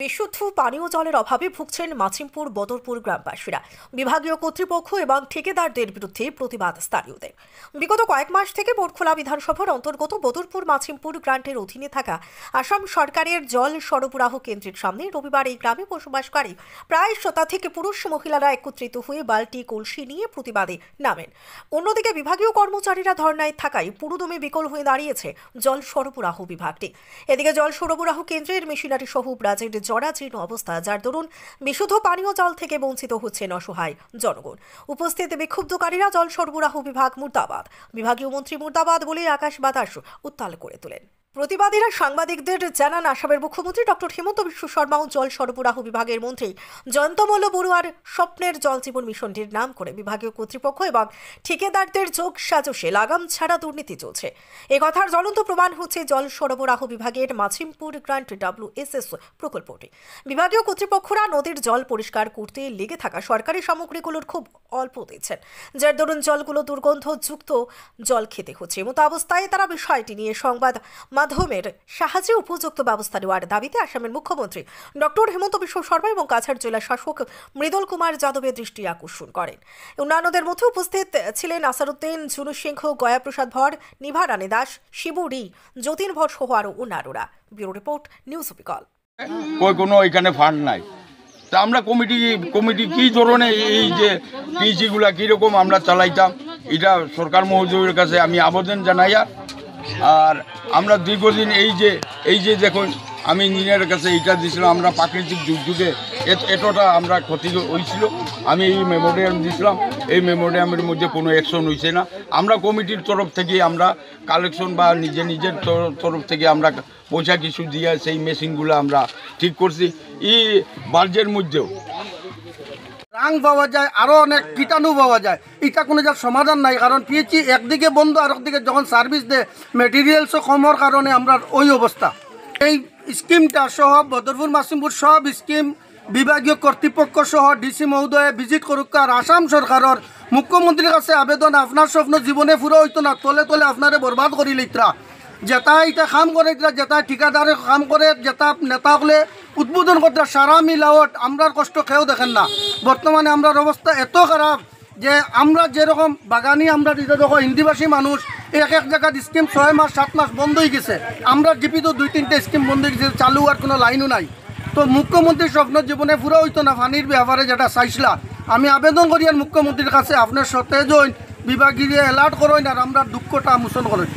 বিশুদ্ধ পানীয় জলের অভাবে ভুগছেন মাছিমপুর বদরপুর গ্রামবাসীরা। বিভাগীয় কর্তৃপক্ষ এবং ঠিকাদারদের বিরুদ্ধে প্রতিবাদ স্থানীয়দের। বিগত কয়েক মাস থেকে বোরখোলা বিধানসভার অন্তর্গত বদরপুর মাছিমপুর গ্রান্টের অধীনে থাকা আসাম সরকারের জল সরবরাহ কেন্দ্রের সামনে রবিবার এই গ্রামে বসবাসকারী প্রায় শতাধিক পুরুষ মহিলারা একত্রিত হয়ে বালতি কলসি নিয়ে প্রতিবাদে নামেন। অন্যদিকে বিভাগীয় কর্মচারীরা ধর্নায় থাকায় পুরোদমে বিকল হয়ে দাঁড়িয়েছে জল সরবরাহ বিভাগটি। এদিকে জল সরবরাহ কেন্দ্রের মেশিনারি সহ প্রাচীর জরাজীর্ণ অবস্থা, যার দরুন বিশুদ্ধ পানীয় জল থেকে বঞ্চিত হচ্ছেন অসহায় জনগণ। উপস্থিত বিক্ষুব্ধকারীরা জল সরবরাহ বিভাগ মুর্দাবাদ, বিভাগীয় মন্ত্রী মুর্দাবাদ বলে আকাশ বাতাস উত্তাল করে তোলেন। প্রতিবাদীরা সাংবাদিকদের জানান, আসামের মুখ্যমন্ত্রী ডক্টর হিমন্ত বিশ্ব শর্মা ও জল সরবরাহ বিভাগের মন্ত্রী জয়ন্তমল্ল বড়ুয়ার স্বপ্নের জল জীবন মিশনটির নাম করে বিভাগীয় কর্তৃপক্ষ এবং ঠিকাদারদের যোগ সাজসে লাগাম ছাড়া দুর্নীতি চলছে। এ কথার জ্বলন্ত প্রমাণ হচ্ছে জল সরবরাহ বিভাগের মাছিমপুর গ্রান্ট WSS প্রকল্পটি। বিভাগীয় কর্তৃপক্ষরা নদীর জল পরিষ্কার করতে লেগে থাকা সরকারি সামগ্রীগুলোর খুব অল্প দিচ্ছেন, যার দরুন জলগুলো দুর্গন্ধযুক্ত জল খেতে হচ্ছে। এমতো অবস্থায় তারা বিষয়টি নিয়ে সংবাদ মাধ্যমের সাহায্যে উপযুক্ত ব্যবস্থা নেওয়ার দাবিতে আসামের মুখ্যমন্ত্রী ডক্টর হিমন্ত বিশ্ব শর্মা এবং কাছাড় জেলা শাসক মৃদুল কুমার যাদবের দৃষ্টি আকর্ষণ করেন। অন্যান্যদের মধ্যে উপস্থিত ছিলেন আসারুদ্দিন, জুনু সিংহ, গয়াপ্রসাদ ভর, নিভা রানী দাস, শিবু রি, যতীন ভর সহ আরও অন্যান্যরা। ব্যুরো রিপোর্ট, নিউজ উপিকল। কোনো এখানে ফান্ড নাই, তা আমরা কমিটি কি ধরনের এই যে পিজিগুলা কীরকম আমরা চালাইতাম, এটা সরকার মহোদয়ের কাছে আমি আবেদন জানাইয়া। আর আমরা দীর্ঘদিন এই যে দেখুন, আমি ইঞ্জিনিয়ারের কাছে এইটা দিয়েছিলাম, আমরা প্রাকৃতিক দুর্যোগে এতটা আমরা ক্ষতি হয়েছিল, আমি এই মেমোরিয়াম দিয়েছিলাম, এই মেমোরিয়ামের মধ্যে কোনো অ্যাকশন হয়েছে না। আমরা কমিটির তরফ থেকে আমরা কালেকশন বা নিজের তরফ থেকে আমরা পয়সা কিছু দিয়ে সেই মেশিনগুলো আমরা ঠিক করছি। এই বার্জের মধ্যেও রাং পাওয়া যায়, আরও অনেক কীটাণু পাওয়া যায়, এটা কোনো যার সমাধান নাই। কারণ পিএইচই একদিকে বন্ধ, আর একদিকে যখন সার্ভিস দেয় মেটেরিয়ালসও কমর কারণে আমরা ওই অবস্থা। এই স্কিমটা সহ বদরপুর মাছিমপুর সব স্কিম বিভাগীয় কর্তৃপক্ষ সহ ডিসি মহোদয়ে ভিজিট করুক। আর আসাম সরকারের মুখ্যমন্ত্রীর কাছে আবেদন, আপনার স্বপ্ন জীবনে পুরো হইতো না, তলে তলে আপনারে বরবাদ করি লিতরা। যেটা এটা কাম করে, যেটা ঠিকাদারে কাম করে, যেটা নেতা হলে উদ্বোধন করতে সারা মিলাওয়াট আমরার কষ্ট খেয়েও দেখেন না। বর্তমানে আমরার অবস্থা এত খারাপ যে আমরা যেরকম বাগানি, আমরা দেখো হিন্দিভাষী মানুষ, এক জায়গায় স্কিম 6 মাস 7 মাস বন্ধ হয়ে গেছে। আমরা জিপি তো 2-3টে স্কিম বন্ধ হয়ে গেছে, চালু আর কোনো লাইনও নাই। তো মুখ্যমন্ত্রীর স্বপ্ন জীবনে পুরো হইতো না পানির ব্যাপারে যেটা চাইছিলা। আমি আবেদন করি আর মুখ্যমন্ত্রীর কাছে আপনার সতেজ হইন, বিভাগীয় অ্যালার্ট করেন আর আমরা দুঃখটা মোচন করেন।